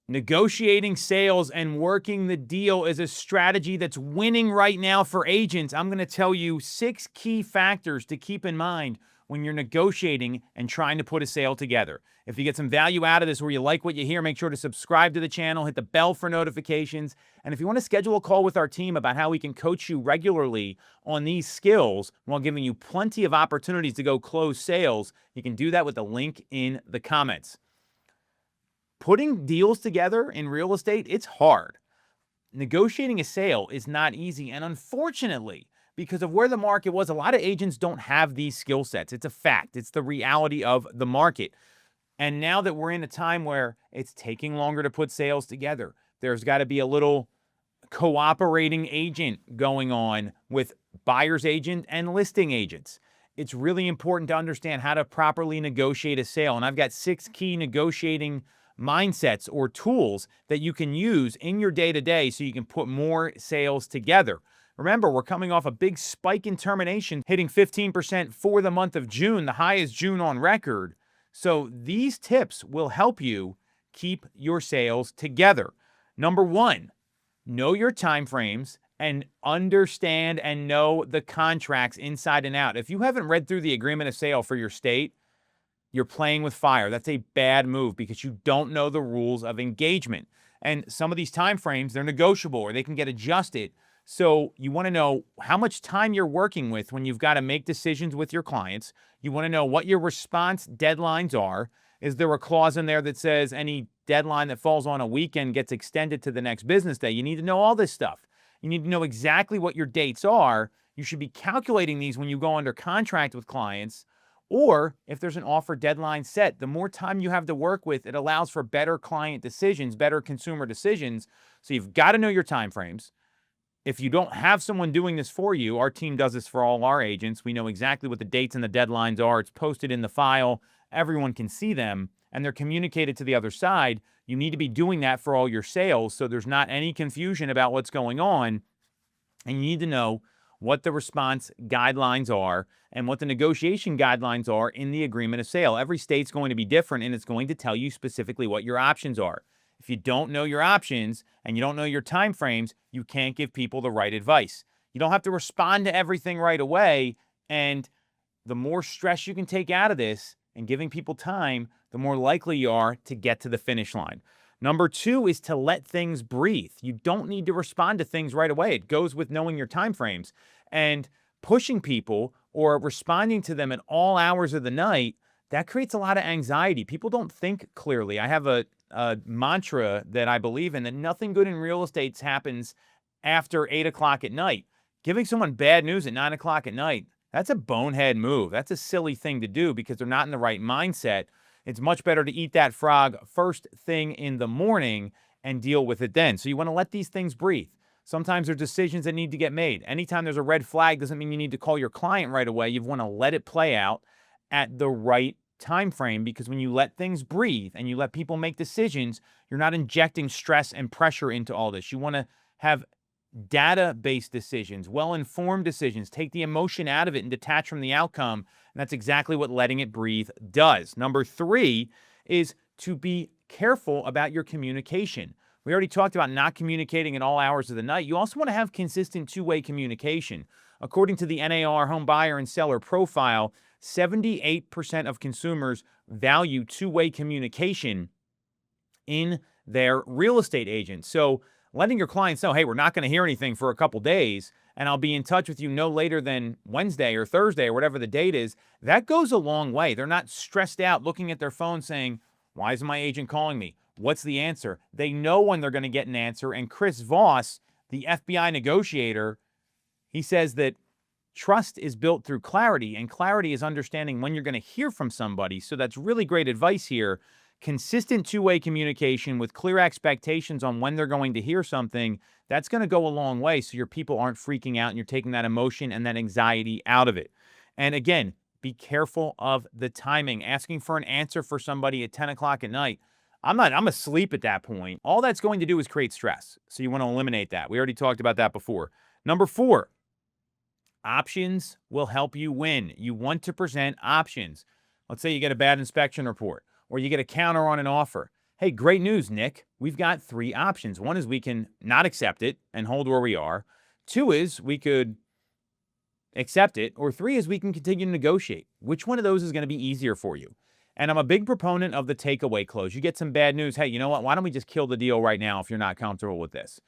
Negotiating sales and working the deal is a strategy that's winning right now for agents. I'm going to tell you 6 key factors to keep in mind when you're negotiating and trying to put a sale together. If you get some value out of this or you like what you hear, make sure to subscribe to the channel, hit the bell for notifications. And if you want to schedule a call with our team about how we can coach you regularly on these skills while giving you plenty of opportunities to go close sales, you can do that with the link in the comments. Putting deals together in real estate, it's hard. Negotiating a sale is not easy. And unfortunately, because of where the market was, a lot of agents don't have these skill sets. It's a fact. It's the reality of the market. And now that we're in a time where it's taking longer to put sales together, there's got to be a little cooperating agent going on with buyer's agent and listing agents. It's really important to understand how to properly negotiate a sale. And I've got 6 key negotiating mindsets or tools that you can use in your day-to-day so you can put more sales together. Remember, we're coming off a big spike in termination, hitting 15% for the month of June, the highest June on record. So these tips will help you keep your sales together. Number 1, know your time frames and understand and know the contracts inside and out. If you haven't read through the agreement of sale for your state, you're playing with fire. That's a bad move because you don't know the rules of engagement. And some of these time frames, they're negotiable or they can get adjusted. So you want to know how much time you're working with when you've got to make decisions with your clients. You want to know what your response deadlines are. Is there a clause in there that says any deadline that falls on a weekend gets extended to the next business day? You need to know all this stuff. You need to know exactly what your dates are. You should be calculating these when you go under contract with clients. Or if there's an offer deadline set, the more time you have to work with, it allows for better client decisions, better consumer decisions. So you've got to know your time frames. If you don't have someone doing this for you, our team does this for all our agents. We know exactly what the dates and the deadlines are. It's posted in the file. Everyone can see them, and they're communicated to the other side. You need to be doing that for all your sales so there's not any confusion about what's going on. And you need to know what the response guidelines are and what the negotiation guidelines are in the agreement of sale. Every state's going to be different, and it's going to tell you specifically what your options are. If you don't know your options and you don't know your time frames, you can't give people the right advice. You don't have to respond to everything right away, and the more stress you can take out of this and giving people time, the more likely you are to get to the finish line. Number 2 is to let things breathe. You don't need to respond to things right away. It goes with knowing your time frames. And pushing people or responding to them at all hours of the night, that creates a lot of anxiety. People don't think clearly. I have a mantra that I believe in, that nothing good in real estate happens after 8 o'clock at night. Giving someone bad news at 9 o'clock at night, that's a bonehead move. That's a silly thing to do because they're not in the right mindset. It's much better to eat that frog first thing in the morning and deal with it then. So you want to let these things breathe. Sometimes there's decisions that need to get made. Anytime there's a red flag doesn't mean you need to call your client right away. You want to let it play out at the right time frame, because when you let things breathe and you let people make decisions, you're not injecting stress and pressure into all this. You want to have data-based decisions, well-informed decisions, take the emotion out of it and detach from the outcome. And that's exactly what letting it breathe does. Number 3 is to be careful about your communication. We already talked about not communicating at all hours of the night. You also want to have consistent two-way communication. According to the NAR Home Buyer and Seller Profile, 78% of consumers value two-way communication in their real estate agent. So letting your clients know, hey, we're not going to hear anything for a couple days, and I'll be in touch with you no later than Wednesday or Thursday or whatever the date is, that goes a long way. They're not stressed out looking at their phone saying, why isn't my agent calling me? What's the answer? They know when they're going to get an answer. And Chris Voss, the FBI negotiator, he says that trust is built through clarity, and clarity is understanding when you're going to hear from somebody. So that's really great advice here. Consistent two-way communication with clear expectations on when they're going to hear something, that's going to go a long way so your people aren't freaking out and you're taking that emotion and that anxiety out of it. And again, be careful of the timing. Asking for an answer for somebody at 10 o'clock at night, I'm asleep at that point. All that's going to do is create stress. So you want to eliminate that. We already talked about that before. Number 4, options will help you win. You want to present options. Let's say you get a bad inspection report or you get a counter on an offer. Hey, great news, Nick. We've got three options. One is we can not accept it and hold where we are. Two is we could accept it. Or three is we can continue to negotiate. Which one of those is going to be easier for you? And I'm a big proponent of the takeaway close. You get some bad news. Hey, you know what? Why don't we just kill the deal right now if you're not comfortable with this?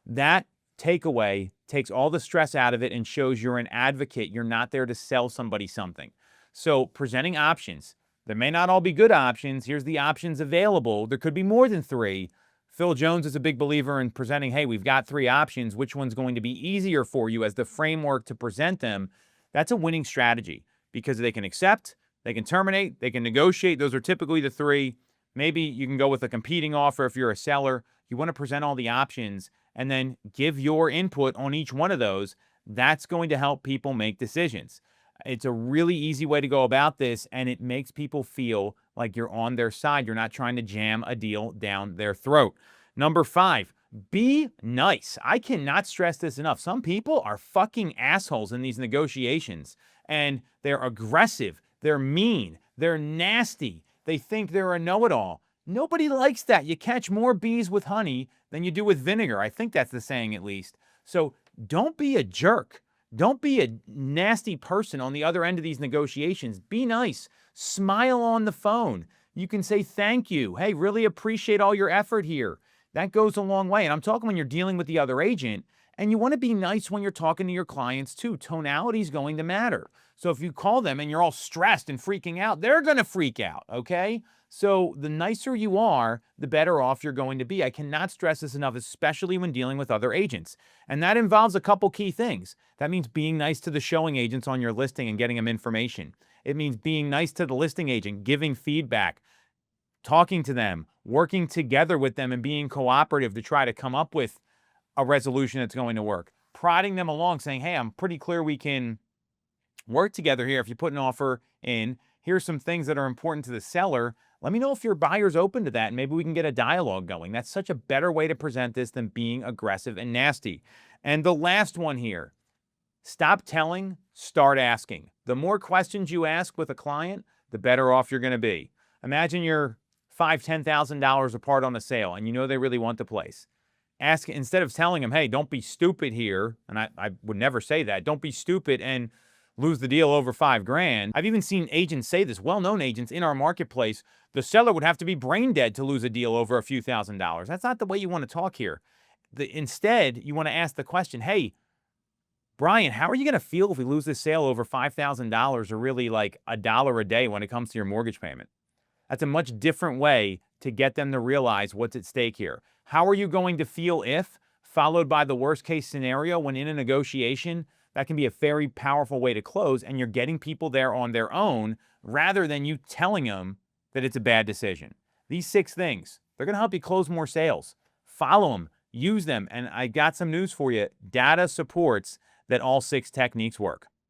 That takeaway takes all the stress out of it and shows you're an advocate. You're not there to sell somebody something. So presenting options. There may not all be good options. Here's the options available. There could be more than three. Phil Jones is a big believer in presenting, hey, we've got three options. Which one's going to be easier for you as the framework to present them? That's a winning strategy because they can accept, they can terminate, they can negotiate. Those are typically the three. Maybe you can go with a competing offer if you're a seller. You want to present all the options and then give your input on each one of those. That's going to help people make decisions. It's a really easy way to go about this, and it makes people feel like you're on their side. You're not trying to jam a deal down their throat. Number 5, be nice. I cannot stress this enough. Some people are fucking assholes in these negotiations, and they're aggressive, they're mean, they're nasty. They think they're a know-it-all. Nobody likes that. You catch more bees with honey than you do with vinegar. I think that's the saying, at least. So don't be a jerk. Don't be a nasty person on the other end of these negotiations. Be nice. Smile on the phone. You can say thank you. Hey, really appreciate all your effort here. That goes a long way. And I'm talking when you're dealing with the other agent, and you want to be nice when you're talking to your clients too. Tonality is going to matter. So if you call them and you're all stressed and freaking out, they're going to freak out, okay? So the nicer you are, the better off you're going to be. I cannot stress this enough, especially when dealing with other agents. And that involves a couple key things. That means being nice to the showing agents on your listing and getting them information. It means being nice to the listing agent, giving feedback, talking to them, working together with them, and being cooperative to try to come up with a resolution that's going to work. Prodding them along, saying, hey, I'm pretty clear we can work together here. If you put an offer in, here's some things that are important to the seller. Let me know if your buyer's open to that, and maybe we can get a dialogue going. That's such a better way to present this than being aggressive and nasty. And the last one here, stop telling, start asking. The more questions you ask with a client, the better off you're going to be. Imagine you're $5,000, $10,000 apart on a sale, and you know they really want the place. Ask, instead of telling them, hey, don't be stupid here, and I would never say that, don't be stupid and lose the deal over $5,000. I've even seen agents say this, well-known agents in our marketplace, the seller would have to be brain dead to lose a deal over a few $1,000s. That's not the way you want to talk here. Instead, you want to ask the question, hey, Brian, how are you going to feel if we lose this sale over $5,000 or really like $1 a day when it comes to your mortgage payment? That's a much different way to get them to realize what's at stake here. How are you going to feel if, followed by the worst case scenario when in a negotiation? That can be a very powerful way to close, and you're getting people there on their own rather than you telling them that it's a bad decision. These 6 things, they're going to help you close more sales. Follow them, use them, and I got some news for you. Data supports that all 6 techniques work.